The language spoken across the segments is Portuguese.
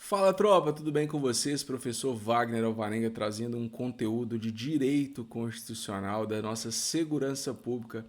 Fala tropa, tudo bem com vocês? Professor Wagner Alvarenga trazendo um conteúdo de direito constitucional da nossa segurança pública,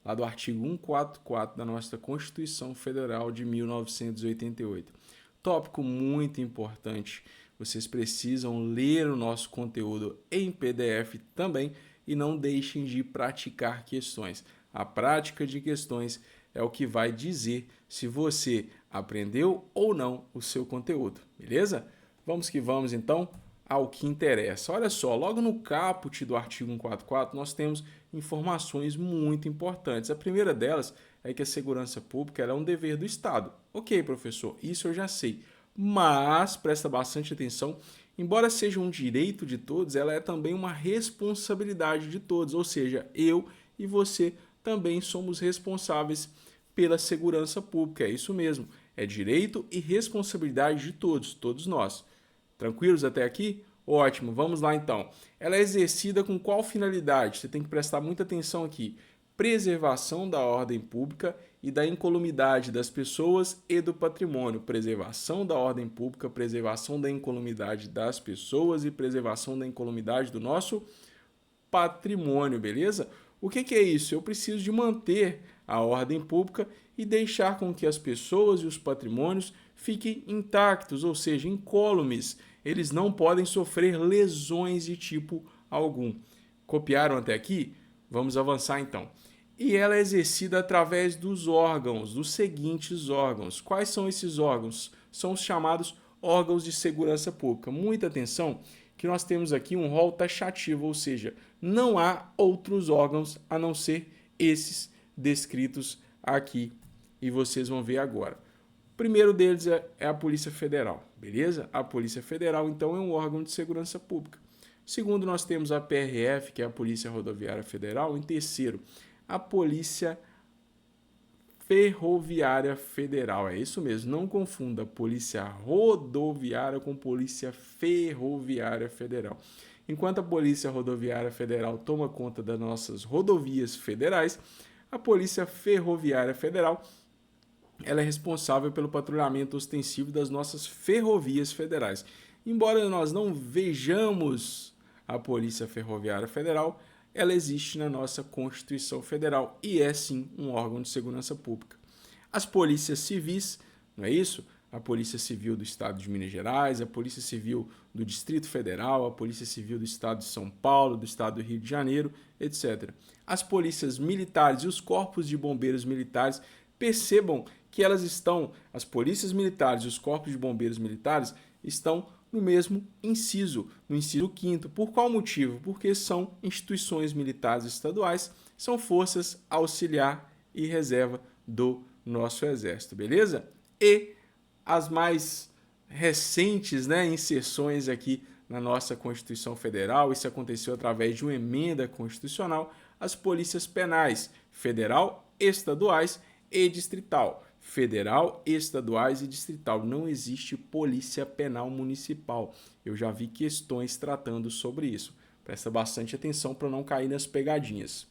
lá do artigo 144 da nossa Constituição Federal de 1988. Tópico muito importante, vocês precisam ler o nosso conteúdo em PDF também e não deixem de praticar questões. A prática de questões é o que vai dizer se você aprendeu ou não o seu conteúdo, beleza? Vamos que vamos então ao que interessa. Olha só, logo no caput do artigo 144 nós temos informações muito importantes. A primeira delas é que a segurança pública é um dever do Estado. Ok, professor, isso eu já sei, mas presta bastante atenção, embora seja um direito de todos, ela é também uma responsabilidade de todos, ou seja, eu e você também somos responsáveis pela segurança pública, é isso mesmo, é direito e responsabilidade de todos, todos nós. Tranquilos até aqui? Ótimo, vamos lá então. Ela é exercida com qual finalidade? Você tem que prestar muita atenção aqui. Preservação da ordem pública e da incolumidade das pessoas e do patrimônio. Preservação da ordem pública, preservação da incolumidade das pessoas e preservação da incolumidade do nosso patrimônio, beleza? O que é isso? Eu preciso de manter a ordem pública e deixar com que as pessoas e os patrimônios fiquem intactos, ou seja, incólumes. Eles não podem sofrer lesões de tipo algum. Copiaram até aqui? Vamos avançar então. E ela é exercida através dos órgãos, dos seguintes órgãos. Quais são esses órgãos? São os chamados órgãos de segurança pública. Muita atenção que nós temos aqui um rol taxativo, ou seja, não há outros órgãos a não ser esses descritos aqui e vocês vão ver agora. O primeiro deles é a Polícia Federal, beleza? A Polícia Federal, então, é um órgão de segurança pública. Segundo, nós temos a PRF, que é a Polícia Rodoviária Federal. Em terceiro, a Polícia Ferroviária Federal. É isso mesmo, não confunda Polícia Rodoviária com Polícia Ferroviária Federal. Enquanto a Polícia Rodoviária Federal toma conta das nossas rodovias federais, a Polícia Ferroviária Federal ela é responsável pelo patrulhamento ostensivo das nossas ferrovias federais. Embora nós não vejamos a Polícia Ferroviária Federal, ela existe na nossa Constituição Federal e é sim um órgão de segurança pública. As polícias civis, não é isso? A Polícia Civil do Estado de Minas Gerais, a Polícia Civil do Distrito Federal, a Polícia Civil do Estado de São Paulo, do Estado do Rio de Janeiro, etc. As polícias militares e os corpos de bombeiros militares, percebam que elas estão, as polícias militares e os corpos de bombeiros militares estão no mesmo inciso, no inciso 5º. Por qual motivo? Porque são instituições militares estaduais, são forças auxiliar e reserva do nosso exército, beleza? E as mais recentes, inserções aqui na nossa Constituição Federal, isso aconteceu através de uma emenda constitucional, as polícias penais, federal, estaduais e distrital. Federal, estaduais e distrital. Não existe polícia penal municipal. Eu já vi questões tratando sobre isso. Presta bastante atenção para não cair nas pegadinhas.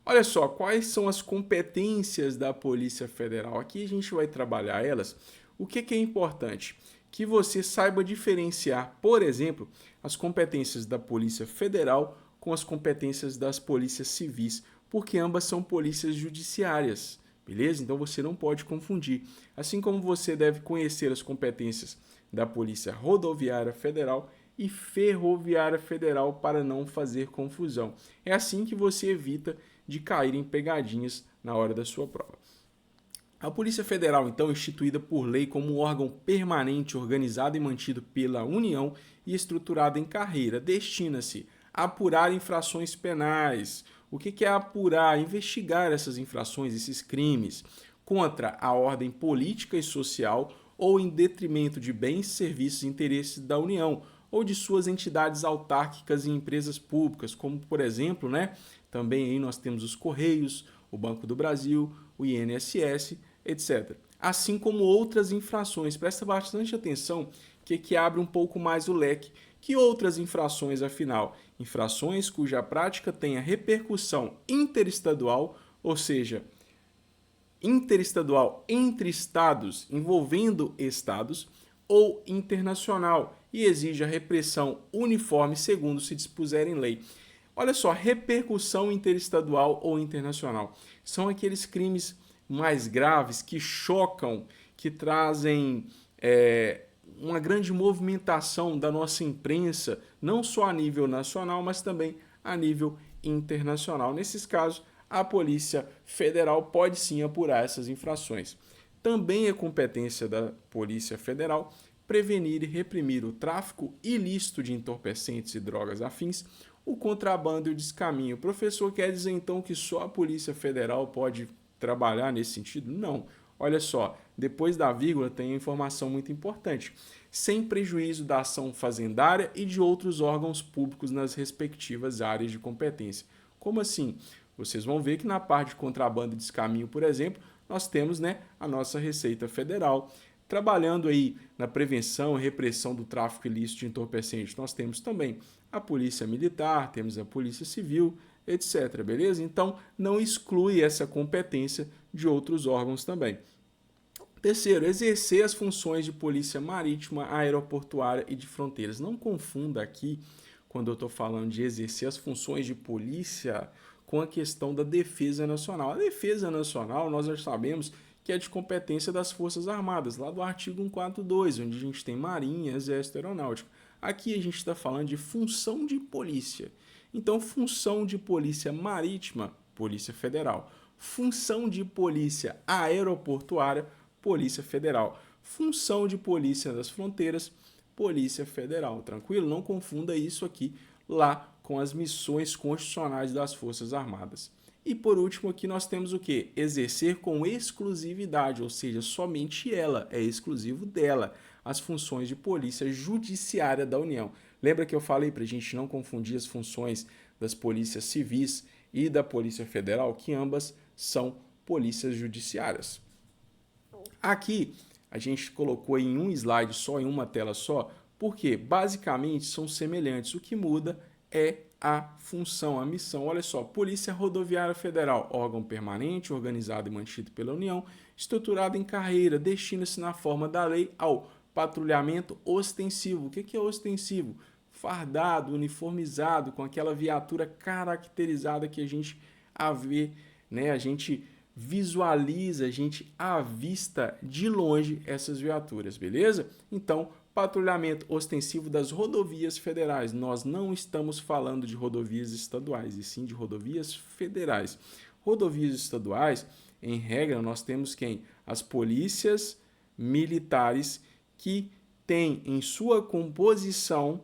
Olha só, quais são as competências da Polícia Federal? Aqui a gente vai trabalhar elas. O que é importante? Que você saiba diferenciar, por exemplo, as competências da Polícia Federal com as competências das polícias civis, porque ambas são polícias judiciárias, beleza? Então você não pode confundir. Assim como você deve conhecer as competências da Polícia Rodoviária Federal e Ferroviária Federal para não fazer confusão. É assim que você evita de cair em pegadinhas na hora da sua prova. A Polícia Federal, então, é instituída por lei como um órgão permanente organizado e mantido pela União e estruturado em carreira, destina-se a apurar infrações penais. O que é apurar? Investigar essas infrações, esses crimes, contra a ordem política e social ou em detrimento de bens, serviços e interesses da União ou de suas entidades autárquicas e empresas públicas, como, por exemplo, também aí nós temos os Correios, o Banco do Brasil, o INSS, etc. Assim como outras infrações. Presta bastante atenção que aqui abre um pouco mais o leque. Que outras infrações, afinal? Infrações cuja prática tenha repercussão interestadual, ou seja, interestadual entre estados, envolvendo estados, ou internacional e exige a repressão uniforme segundo se dispuser em lei. Olha só, repercussão interestadual ou internacional. São aqueles crimes mais graves que chocam, que trazem uma grande movimentação da nossa imprensa, não só a nível nacional, mas também a nível internacional. Nesses casos, a Polícia Federal pode sim apurar essas infrações. Também é competência da Polícia Federal prevenir e reprimir o tráfico ilícito de entorpecentes e drogas afins, o contrabando e o descaminho. O professor quer dizer então que só a Polícia Federal pode trabalhar nesse sentido? Não. Olha só, depois da vírgula tem uma informação muito importante. Sem prejuízo da ação fazendária e de outros órgãos públicos nas respectivas áreas de competência. Como assim? Vocês vão ver que na parte de contrabando e descaminho, por exemplo, nós temos, a nossa Receita Federal. Trabalhando aí na prevenção e repressão do tráfico ilícito de entorpecentes, nós temos também a Polícia Militar, temos a Polícia Civil, etc. Beleza? Então, não exclui essa competência de outros órgãos também. Terceiro, exercer as funções de polícia marítima, aeroportuária e de fronteiras. Não confunda aqui, quando eu estou falando de exercer as funções de polícia, com a questão da defesa nacional. A defesa nacional, nós já sabemos que é de competência das Forças Armadas, lá do artigo 142, onde a gente tem Marinha, Exército Aeronáutico. Aqui a gente está falando de função de polícia. Então, função de polícia marítima, Polícia Federal. Função de polícia aeroportuária, Polícia Federal. Função de polícia das fronteiras, Polícia Federal. Tranquilo? Não confunda isso aqui lá com as missões constitucionais das Forças Armadas. E por último aqui nós temos o quê? Exercer com exclusividade, ou seja, somente ela, é exclusivo dela, as funções de polícia judiciária da União. Lembra que eu falei para a gente não confundir as funções das polícias civis e da Polícia Federal, que ambas são polícias judiciárias. Aqui a gente colocou em um slide só, em uma tela só, porque basicamente são semelhantes. O que muda é a função, a missão. Olha só, Polícia Rodoviária Federal, órgão permanente, organizado e mantido pela União, estruturado em carreira, destina-se na forma da lei ao patrulhamento ostensivo. O que é ostensivo? Fardado, uniformizado, com aquela viatura caracterizada que a gente vê, a gente visualiza, a gente avista de longe essas viaturas, beleza? Então, patrulhamento ostensivo das rodovias federais. Nós não estamos falando de rodovias estaduais, e sim de rodovias federais. Rodovias estaduais, em regra, nós temos quem? As polícias militares que têm em sua composição,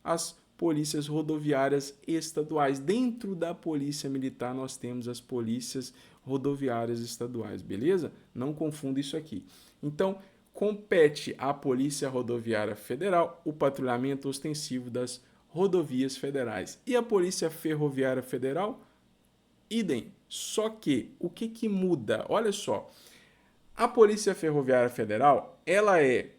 as polícias rodoviárias estaduais. Dentro da polícia militar nós temos as polícias rodoviárias estaduais, beleza? Não confunda isso aqui. Então, compete à Polícia Rodoviária Federal o patrulhamento ostensivo das rodovias federais. E a Polícia Ferroviária Federal? Idem. Só que, o que muda? Olha só, a Polícia Ferroviária Federal, ela é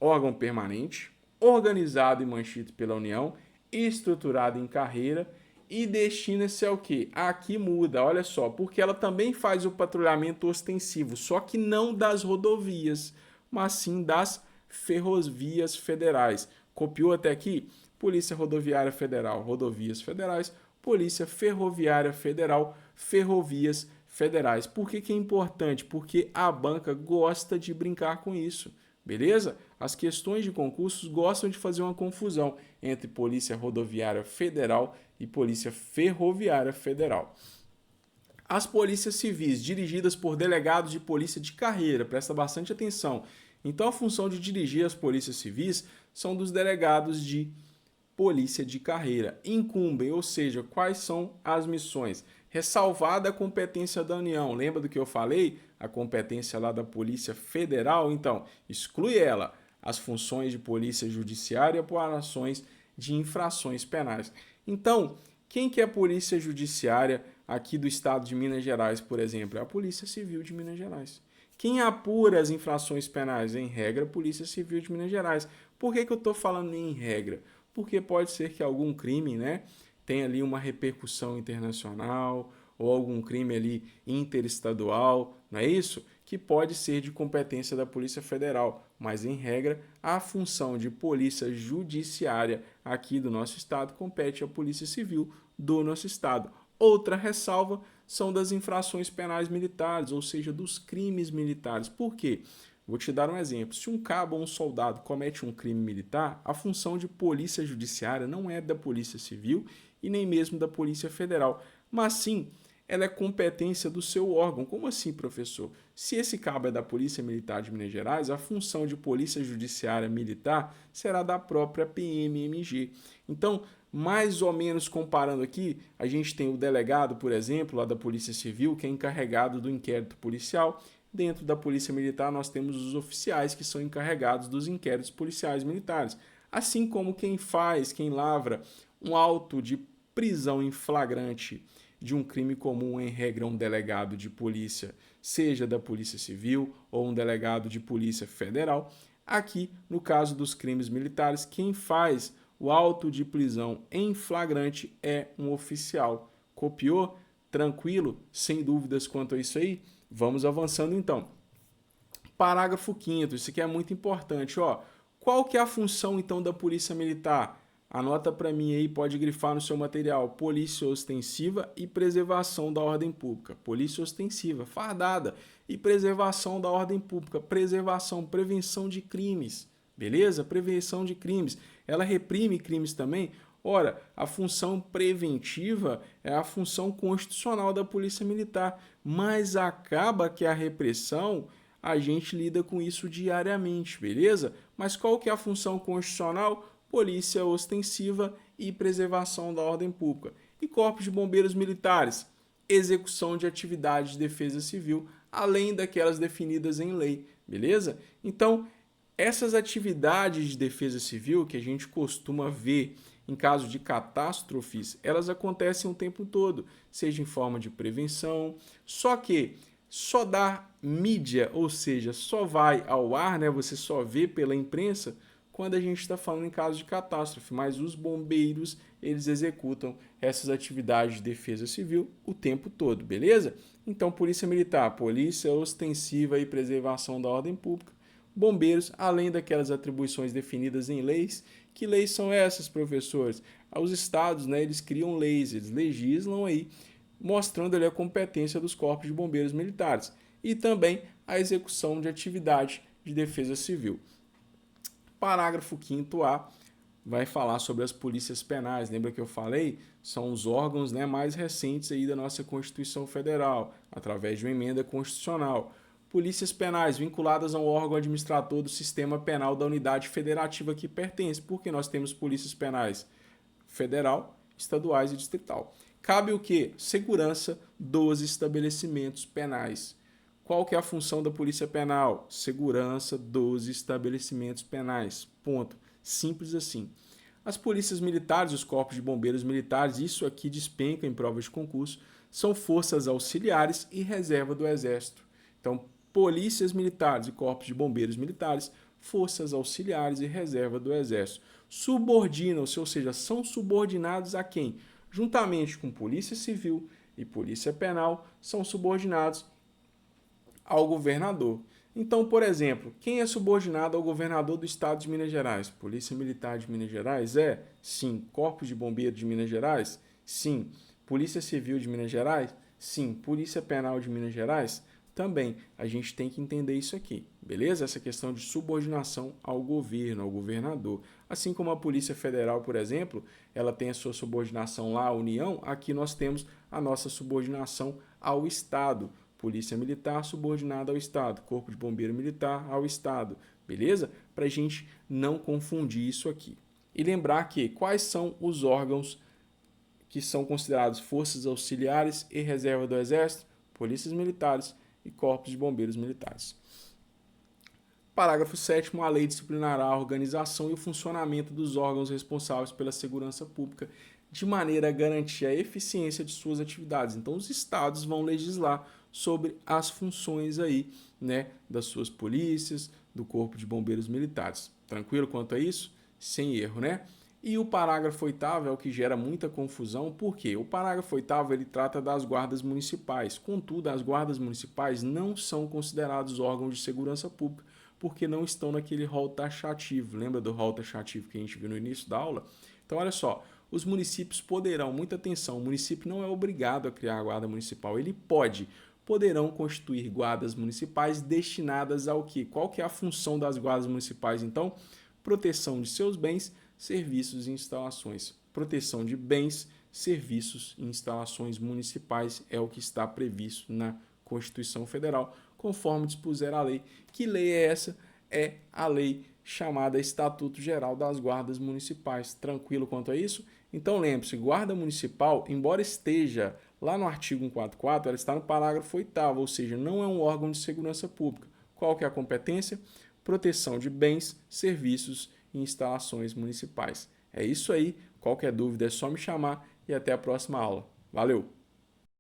órgão permanente, organizado e mantido pela União, estruturado em carreira e destina-se ao quê? Aqui muda, olha só, porque ela também faz o patrulhamento ostensivo, só que não das rodovias, mas sim das ferrovias federais. Copiou até aqui? Polícia Rodoviária Federal, rodovias federais, Polícia Ferroviária Federal, ferrovias federais. Por que é importante? Porque a banca gosta de brincar com isso, beleza? As questões de concursos gostam de fazer uma confusão entre Polícia Rodoviária Federal e Polícia Ferroviária Federal. As polícias civis, dirigidas por delegados de polícia de carreira, presta bastante atenção. Então, a função de dirigir as polícias civis são dos delegados de polícia de carreira. Incumbem, ou seja, quais são as missões? Ressalvada a competência da União. Lembra do que eu falei? A competência lá da Polícia Federal? Então, exclui ela. As funções de polícia judiciária por ações de infrações penais. Então, quem que é a polícia judiciária aqui do estado de Minas Gerais, por exemplo? É a Polícia Civil de Minas Gerais. Quem apura as infrações penais? Em regra, a Polícia Civil de Minas Gerais. Por que eu estou falando em regra? Porque pode ser que algum crime, tenha ali uma repercussão internacional ou algum crime ali interestadual, não é isso? que pode ser de competência da Polícia Federal, mas em regra, a função de polícia judiciária aqui do nosso estado compete à Polícia Civil do nosso estado. Outra ressalva são das infrações penais militares, ou seja, dos crimes militares. Por quê? Vou te dar um exemplo. Se um cabo ou um soldado comete um crime militar, a função de polícia judiciária não é da Polícia Civil e nem mesmo da Polícia Federal, mas sim ela é competência do seu órgão. Como assim, professor? Se esse cabo é da Polícia Militar de Minas Gerais, a função de Polícia Judiciária Militar será da própria PMMG. Então, mais ou menos comparando aqui, a gente tem o delegado, por exemplo, lá da Polícia Civil, que é encarregado do inquérito policial. Dentro da Polícia Militar, nós temos os oficiais, que são encarregados dos inquéritos policiais militares. Assim como quem lavra um auto de prisão em flagrante de um crime comum, em regra, um delegado de polícia, seja da Polícia Civil ou um delegado de Polícia Federal. Aqui, no caso dos crimes militares, quem faz o auto de prisão em flagrante é um oficial. Copiou? Tranquilo? Sem dúvidas quanto a isso aí? Vamos avançando então. Parágrafo 5º, isso aqui é muito importante. Qual que é a função então da Polícia Militar? Anota para mim aí, pode grifar no seu material. Polícia ostensiva e preservação da ordem pública. Polícia ostensiva, fardada, e preservação da ordem pública. Preservação, prevenção de crimes. Beleza? Prevenção de crimes. Ela reprime crimes também? Ora, a função preventiva é a função constitucional da Polícia Militar, mas acaba que a repressão, a gente lida com isso diariamente, beleza? Mas qual que é a função constitucional? Polícia ostensiva e preservação da ordem pública. E corpos de bombeiros militares? Execução de atividades de defesa civil, além daquelas definidas em lei, beleza? Então, essas atividades de defesa civil que a gente costuma ver em caso de catástrofes, elas acontecem o tempo todo, seja em forma de prevenção, só que só dá mídia, ou seja, só vai ao ar, né? Você só vê pela imprensa quando a gente está falando em caso de catástrofe, mas os bombeiros, eles executam essas atividades de defesa civil o tempo todo, beleza? Então, Polícia Militar, polícia ostensiva e preservação da ordem pública, bombeiros, além daquelas atribuições definidas em leis. Que leis são essas, professores? Os estados, né, eles criam leis, eles legislam aí, mostrando ali a competência dos corpos de bombeiros militares e também a execução de atividade de defesa civil. Parágrafo 5º-A vai falar sobre as polícias penais. Lembra que eu falei? São os órgãos, né, mais recentes aí da nossa Constituição Federal, através de uma emenda constitucional. Polícias penais vinculadas ao órgão administrador do sistema penal da unidade federativa que pertence, porque nós temos polícias penais federal, estaduais e distrital. Cabe o quê? Segurança dos estabelecimentos penais. Qual que é a função da Polícia Penal? Segurança dos estabelecimentos penais. Ponto. Simples assim. As polícias militares, os corpos de bombeiros militares, isso aqui despenca em provas de concurso, são forças auxiliares e reserva do Exército. Então, polícias militares e corpos de bombeiros militares, forças auxiliares e reserva do Exército. Subordinam-se, ou seja, são subordinados a quem? Juntamente com Polícia Civil e Polícia Penal, são subordinados ao governador. Então, por exemplo, quem é subordinado ao governador do estado de Minas Gerais? Polícia Militar de Minas Gerais? Sim. Corpo de Bombeiros de Minas Gerais? Sim. Polícia Civil de Minas Gerais? Sim. Polícia Penal de Minas Gerais? Também. A gente tem que entender isso aqui, beleza? Essa questão de subordinação ao governo, ao governador. Assim como a Polícia Federal, por exemplo, ela tem a sua subordinação lá à União, aqui nós temos a nossa subordinação ao Estado. Polícia Militar subordinada ao Estado, Corpo de Bombeiro Militar ao Estado, beleza? Para a gente não confundir isso aqui. E lembrar que quais são os órgãos que são considerados forças auxiliares e reserva do Exército? Polícias Militares e Corpos de Bombeiros Militares. Parágrafo 7º, a lei disciplinará a organização e o funcionamento dos órgãos responsáveis pela segurança pública de maneira a garantir a eficiência de suas atividades. Então, os estados vão legislar sobre as funções aí, né, das suas polícias, do Corpo de Bombeiros Militares. Tranquilo quanto a isso? Sem erro, né? E o parágrafo 8º é o que gera muita confusão, porque o parágrafo 8º ele trata das guardas municipais. Contudo, as guardas municipais não são considerados órgãos de segurança pública, porque não estão naquele rol taxativo. Lembra do rol taxativo que a gente viu no início da aula? Então, olha só, os municípios poderão, muita atenção, o município não é obrigado a criar a guarda municipal, ele poderão constituir guardas municipais destinadas ao quê? Qual que é a função das guardas municipais, então? Proteção de seus bens, serviços e instalações. Proteção de bens, serviços e instalações municipais é o que está previsto na Constituição Federal, conforme dispuser a lei. Que lei é essa? É a lei chamada Estatuto Geral das Guardas Municipais. Tranquilo quanto a isso? Então lembre-se, guarda municipal, embora esteja lá no artigo 144, ela está no parágrafo 8º, ou seja, não é um órgão de segurança pública. Qual que é a competência? Proteção de bens, serviços e instalações municipais. É isso aí, qualquer dúvida é só me chamar e até a próxima aula. Valeu!